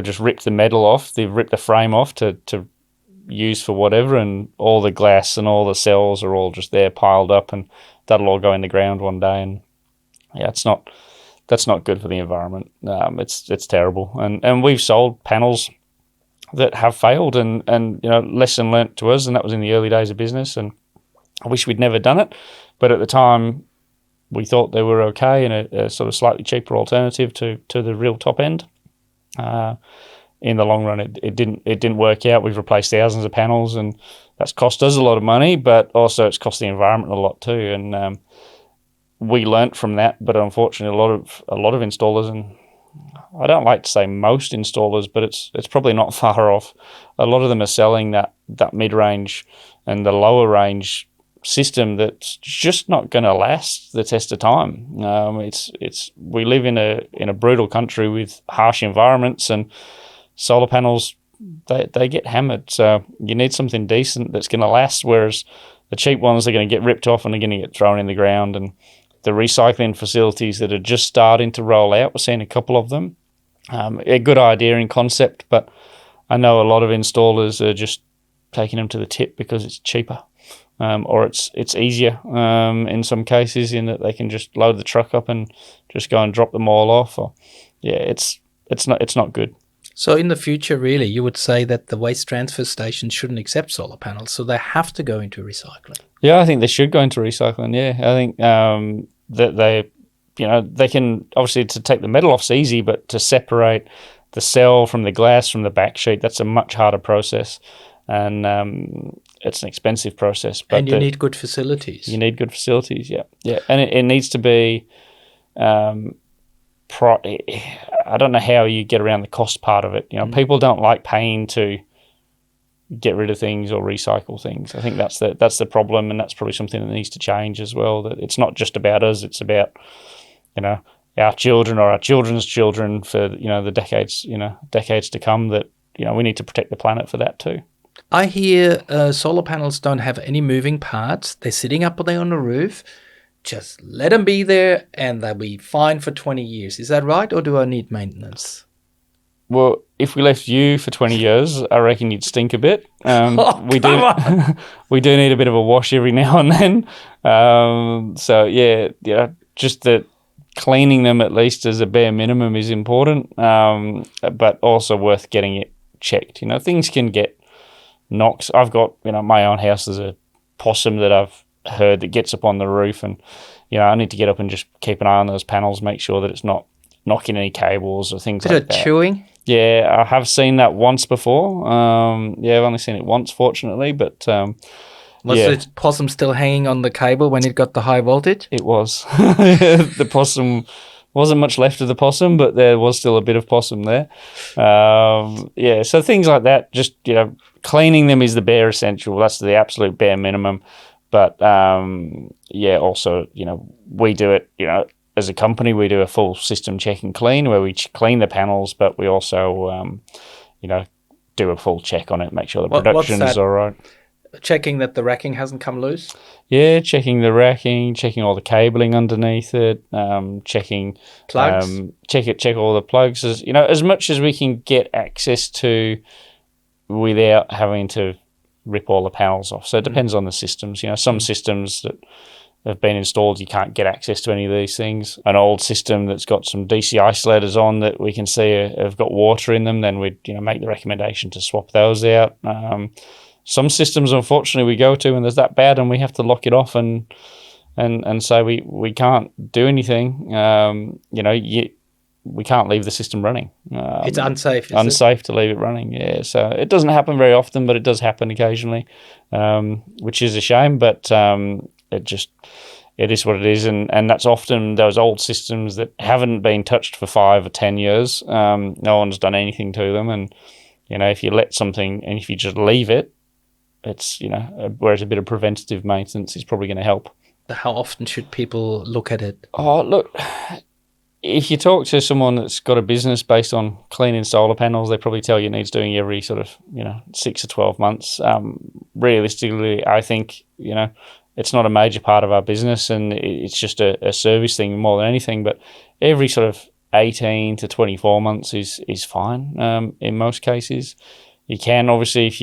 just ripped the metal off, they've ripped the frame off to use for whatever, and all the glass and all the cells are all just there piled up, and that'll all go in the ground one day. And that's not good for the environment. It's terrible. And we've sold panels that have failed, and lesson learnt to us, and that was in the early days of business, and I wish we'd never done it, but at the time we thought they were okay and a sort of slightly cheaper alternative to the real top end. In the long run, it didn't work out. We've replaced thousands of panels, and that's cost us a lot of money, but also it's cost the environment a lot too. And we learnt from that, but unfortunately, a lot of installers, and I don't like to say most installers, but it's probably not far off. A lot of them are selling that mid-range and the lower range system that's just not going to last the test of time. We live in a brutal country with harsh environments, and solar panels they get hammered. So you need something decent that's going to last. Whereas the cheap ones are going to get ripped off and they're going to get thrown in the ground. And the recycling facilities that are just starting to roll out, we're seeing a couple of them. A good idea in concept, but I know a lot of installers are just taking them to the tip because it's cheaper. Or it's easier in some cases, in that they can just load the truck up and just go and drop them all off. Or it's not good. So in the future, really, you would say that the waste transfer stations shouldn't accept solar panels, so they have to go into recycling. Yeah, I think they should go into recycling. Yeah, I think that they can, obviously, to take the metal off's easy, but to separate the cell from the glass from the back sheet, that's a much harder process. And it's an expensive process. But you need good facilities. You need good facilities, yeah. And it needs to be, I don't know how you get around the cost part of it. People don't like paying to get rid of things or recycle things. I think that's the problem, and that's probably something that needs to change as well. That it's not just about us; it's about our children or our children's children for the decades to come. That we need to protect the planet for that too. I hear solar panels don't have any moving parts. They're sitting up there on the roof. Just let them be there and they'll be fine for 20 years. Is that right, or do I need maintenance? Well, if we left you for 20 years, I reckon you'd stink a bit. We do need a bit of a wash every now and then. Just that cleaning them at least as a bare minimum is important, but also worth getting it checked. Things can get knocks. I've got, my own house, there's a possum that I've heard that gets up on the roof, and I need to get up and just keep an eye on those panels, make sure that it's not knocking any cables or things like that. Chewing? Yeah, I have seen that once before. I've only seen it once, fortunately, but was the possum still hanging on the cable when it got the high voltage? It was. The possum wasn't much left of the possum, but there was still a bit of possum there. So things like that, just cleaning them is the bare essential. That's the absolute bare minimum. But also, we do it, as a company, we do a full system check and clean where we clean the panels, but we also, do a full check on it, make sure the production is all right. Checking that the racking hasn't come loose? Yeah, checking the racking, checking all the cabling underneath it, checking plugs. Check all the plugs. As much as we can get access to without having to rip all the panels off. So it depends on the systems. Some systems that have been installed, you can't get access to any of these things. An old system that's got some DC isolators on that we can see have got water in them, then we'd make the recommendation to swap those out. Some systems, unfortunately, we go to and there's that bad, and we have to lock it off and say we can't do anything. We can't leave the system running. It's unsafe. Unsafe to leave it running. Yeah, so it doesn't happen very often, but it does happen occasionally, which is a shame. But it is what it is, and that's often those old systems that haven't been touched for 5 or 10 years. No one's done anything to them, and if you let something and if you just leave it, it's whereas a bit of preventative maintenance is probably going to help. How often should people look at it? Oh, look, if you talk to someone that's got a business based on cleaning solar panels, they probably tell you it needs doing every sort of 6 or 12 months. Realistically, I think it's not a major part of our business, and it's just a service thing more than anything. But every sort of 18 to 24 months is fine in most cases. You can obviously, if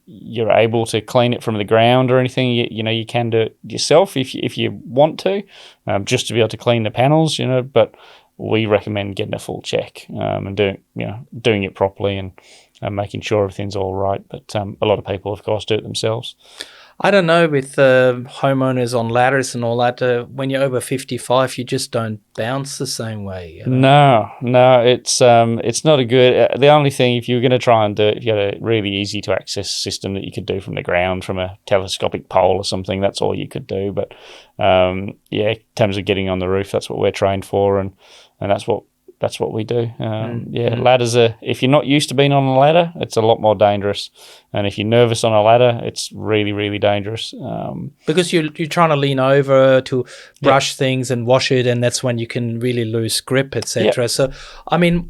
you're able to clean it from the ground or anything, you can do it yourself if you want to, just to be able to clean the panels, but we recommend getting a full check and doing it properly and making sure everything's all right. But a lot of people, of course, do it themselves. I don't know, with homeowners on ladders and all that, when you're over 55, you just don't bounce the same way. No, it's not a good. The only thing, if you're going to try and do it, if you had a really easy to access system that you could do from the ground, from a telescopic pole or something, that's all you could do. But in terms of getting on the roof, that's what we're trained for, and that's what we do. Ladders are, if you're not used to being on a ladder, it's a lot more dangerous. And if you're nervous on a ladder, it's really, really dangerous. Because you're trying to lean over to brush things and wash it, and that's when you can really lose grip, etc. Yep. So,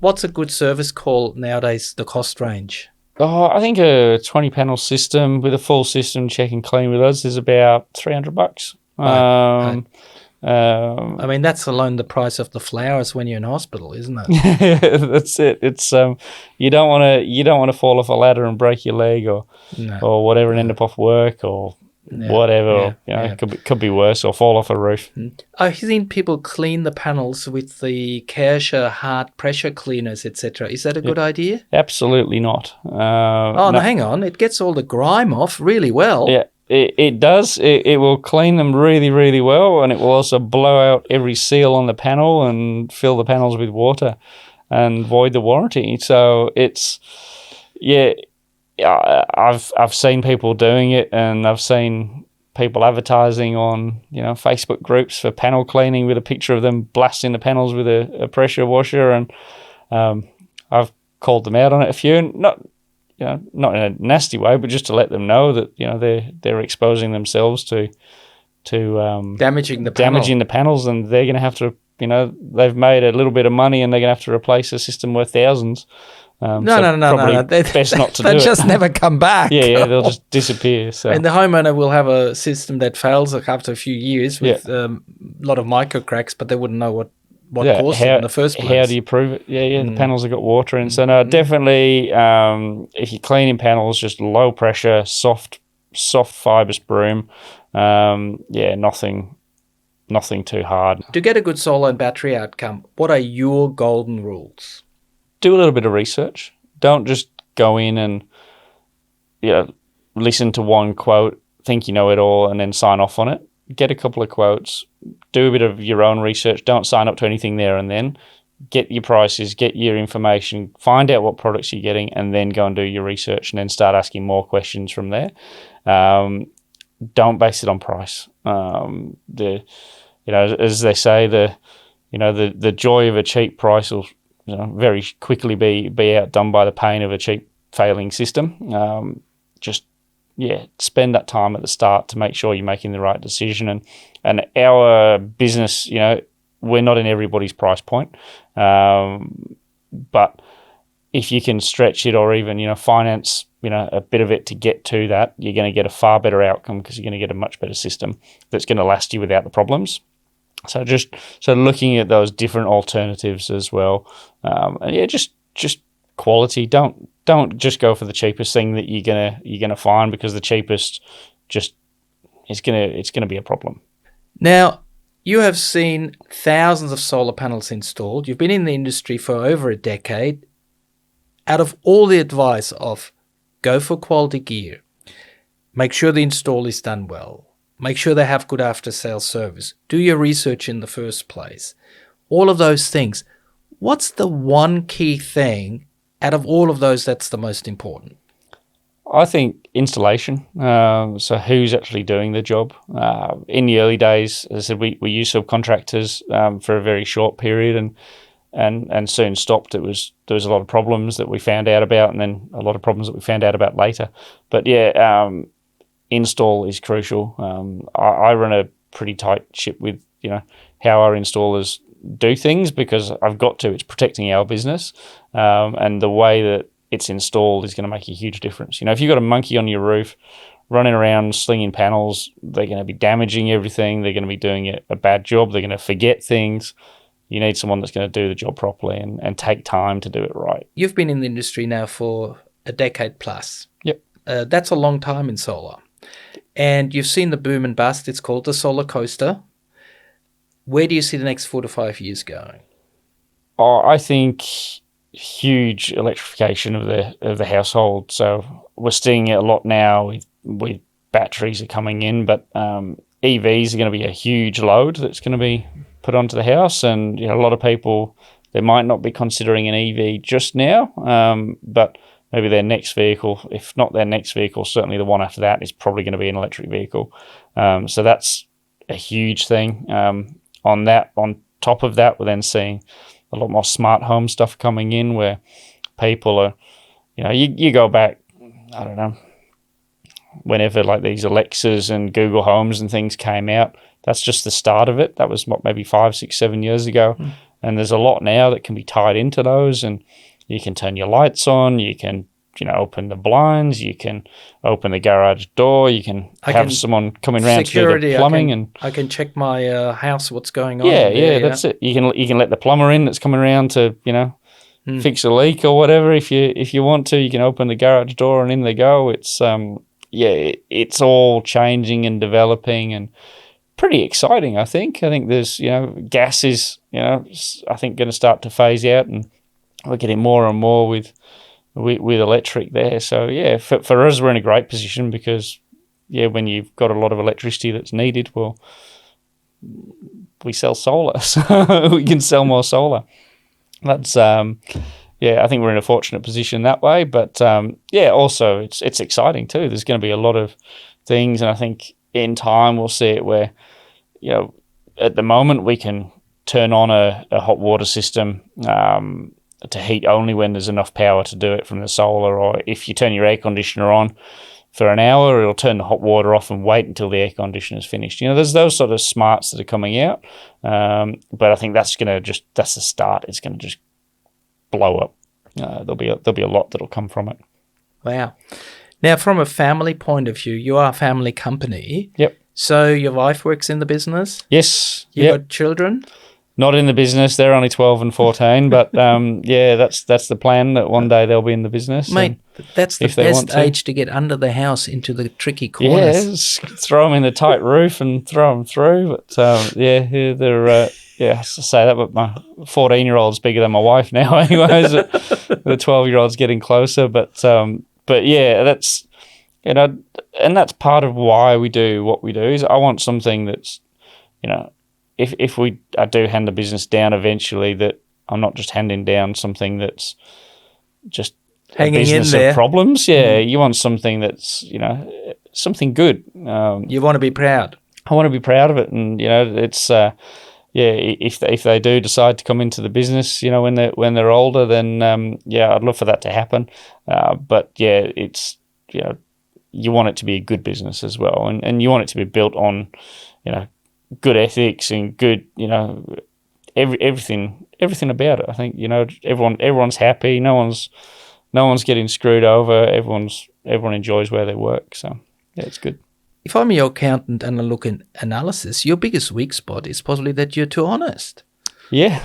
what's a good service call nowadays, the cost range? Oh, I think a 20-panel system with a full system check and clean with us is about $300. Right. That's alone the price of the flowers when you're in hospital, isn't it? Yeah, that's it. It's you don't want to fall off a ladder and break your leg or whatever and end up off work or whatever. It could be worse, or fall off a roof. I've seen people clean the panels with the Kärcher hard pressure cleaners, etc. Is that a good idea? Absolutely not. No, hang on. It gets all the grime off really well. Yeah. It does. It will clean them really, really well, and it will also blow out every seal on the panel and fill the panels with water and void the warranty. So it's, I've seen people doing it, and I've seen people advertising on Facebook groups for panel cleaning with a picture of them blasting the panels with a pressure washer, and I've called them out on it a few, and not in a nasty way, but just to let them know that they're exposing themselves to damaging the panels, and they're going to have to they've made a little bit of money, and they're going to have to replace a system worth thousands. No. Best not to do it. They'll just never come back. Yeah, they'll just disappear. So. And the homeowner will have a system that fails after a few years with a lot of micro cracks, but they wouldn't know what caused it in the first place. How do you prove it? The panels have got water in. So no, definitely, if you're cleaning panels, just low pressure, soft fibrous broom. Nothing too hard. To get a good solar and battery outcome, what are your golden rules? Do a little bit of research. Don't just go in and listen to one quote, think you know it all, and then sign off on it. Get a couple of quotes, do a bit of your own research. Don't sign up to anything there and then. Get your prices, get your information, find out what products you're getting, and then go and do your research, and then start asking more questions from there. Don't base it on price. As they say, the joy of a cheap price will very quickly be outdone by the pain of a cheap failing system. Spend that time at the start to make sure you're making the right decision. And our business, we're not in everybody's price point. But if you can stretch it or even, finance, a bit of it to get to that, you're going to get a far better outcome, because you're going to get a much better system that's going to last you without the problems. So looking at those different alternatives as well. Just quality. Don't just go for the cheapest thing that you're gonna find, because the cheapest just it's gonna be a problem. Now, you have seen thousands of solar panels installed. You've been in the industry for over a decade. Out of all the advice of go for quality gear, make sure the install is done well, make sure they have good after-sales service, do your research in the first place, all of those things, what's the one key thing out of all of those that's the most important? I think installation. So who's actually doing the job? In the early days, as I said, we used subcontractors for a very short period and soon stopped. There was a lot of problems that we found out about, and then a lot of problems that we found out about later. But yeah, install is crucial. I run a pretty tight ship with how our installers do things, because I've got to. It's protecting our business, and the way that it's installed is going to make a huge difference. If you've got a monkey on your roof running around slinging panels, they're going to be damaging everything. They're going to be doing a bad job. They're going to forget things. You need someone that's going to do the job properly and take time to do it right. You've been in the industry now for a decade plus. Yep. That's a long time in solar. And you've seen the boom and bust. It's called the solar coaster. Where do you see the next 4 to 5 years going? I think huge electrification of the household. So we're seeing it a lot now with batteries are coming in, but EVs are going to be a huge load that's going to be put onto the house, and a lot of people, they might not be considering an EV just now, but maybe their next vehicle, if not their next vehicle, certainly the one after that is probably going to be an electric vehicle. So that's a huge thing. On top of that, we're then seeing a lot more smart home stuff coming in, where people are, you go back, I don't know, whenever like these Alexas and Google Homes and things came out, that's just the start of it. That was maybe 5, 6, 7 years ago. And there's a lot now that can be tied into those, and you can turn your lights on, you can, open the blinds, you can open the garage door, you can have someone coming around to do the plumbing, I can check my house, what's going on. Yeah, that's it. You can let the plumber in that's coming around to, fix a leak or whatever. If you want to, you can open the garage door and in they go. It's it's all changing and developing and pretty exciting, I think. I think there's, gas is, I think going to start to phase out, and we're getting more and more with electric there. So yeah, for us, we're in a great position, because when you've got a lot of electricity that's needed, well, we sell solar, so we can sell more solar. That's I think we're in a fortunate position that way. But also it's exciting too. There's going to be a lot of things, and I think in time we'll see it where, at the moment we can turn on a hot water system to heat only when there's enough power to do it from the solar, or if you turn your air conditioner on for an hour, it'll turn the hot water off and wait until the air conditioner is finished. There's those sort of smarts that are coming out, but I think that's the start. It's going to just blow up. There'll be a lot that'll come from it. Wow. Now, from a family point of view, you are a family company. Yep. So your wife works in the business? Yes. You got children? Not in the business. They're only 12 and 14, but that's the plan, that one day they'll be in the business. Mate, that's the best age to get under the house into the tricky corners. Yeah, throw them in the tight roof and throw them through. But they're I say that, but my 14-year-old's bigger than my wife now anyway. So the 12-year-old's getting closer, but that's, and that's part of why we do what we do. Is I want something that's, if I do hand the business down eventually, that I'm not just handing down something that's just hanging a business in there of problems. Yeah, you want something that's, something good. You want to be proud. I want to be proud of it, and it's if they do decide to come into the business, when they're older, then I'd love for that to happen. But it's you want it to be a good business as well, and you want it to be built on good ethics and good everything about it. I think everyone's happy. No one's getting screwed over. Everyone enjoys where they work. So yeah, it's good. If I'm your accountant and I look in analysis, your biggest weak spot is possibly that you're too honest. Yeah.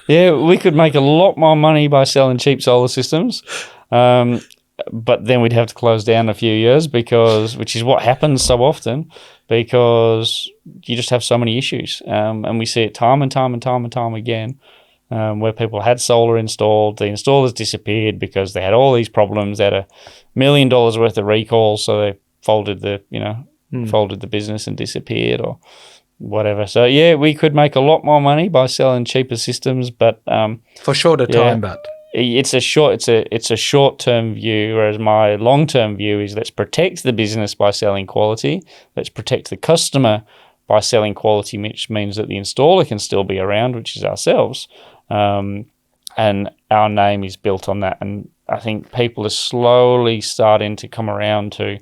Yeah, we could make a lot more money by selling cheap solar systems. but then we'd have to close down in a few years which is what happens so often, because you just have so many issues. And we see it time and time again, where people had solar installed, the installers disappeared because they had all these problems. They had $1 million worth of recalls, so they folded the business and disappeared or whatever. So yeah, we could make a lot more money by selling cheaper systems, but for shorter time, but it's a short-term view, whereas my long-term view is let's protect the business by selling quality. Let's protect the customer by selling quality, which means that the installer can still be around, which is ourselves. And our name is built on that. And I think people are slowly starting to come around to,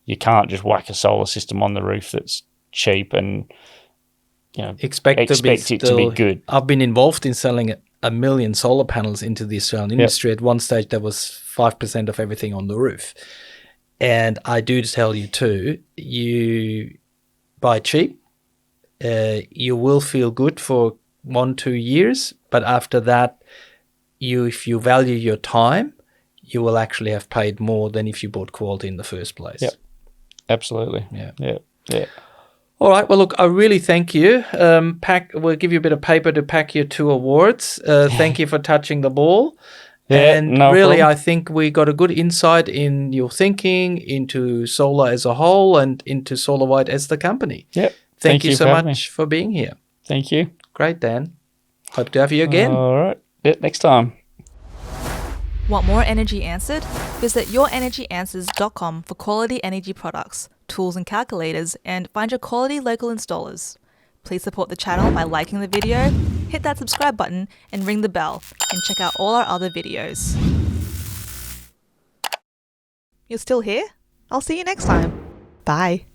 you can't just whack a solar system on the roof that's cheap and expect it to be good. I've been involved in selling 1 million solar panels into the Australian industry. At one stage, there was 5% of everything on the roof. And I do tell you too, you buy cheap, you will feel good for 1-2 years, but after that, if you value your time, you will actually have paid more than if you bought quality in the first place. Yep, absolutely. Yeah. All right. Well, look, I really thank you. We'll give you a bit of paper to pack your 2 awards. Thank you for touching the ball. Yeah, and no really, problem. I think we got a good insight in your thinking, into solar as a whole, and into SolarWide as the company. Yep. Thank you so much for being here. Thank you. Great, Dan. Hope to have you again. All right. Yeah, next time. Want more energy answered? Visit yourenergyanswers.com for quality energy products, tools and calculators, and find your quality local installers. Please support the channel by liking the video, hit that subscribe button, and ring the bell, and check out all our other videos. You're still here? I'll see you next time. Bye.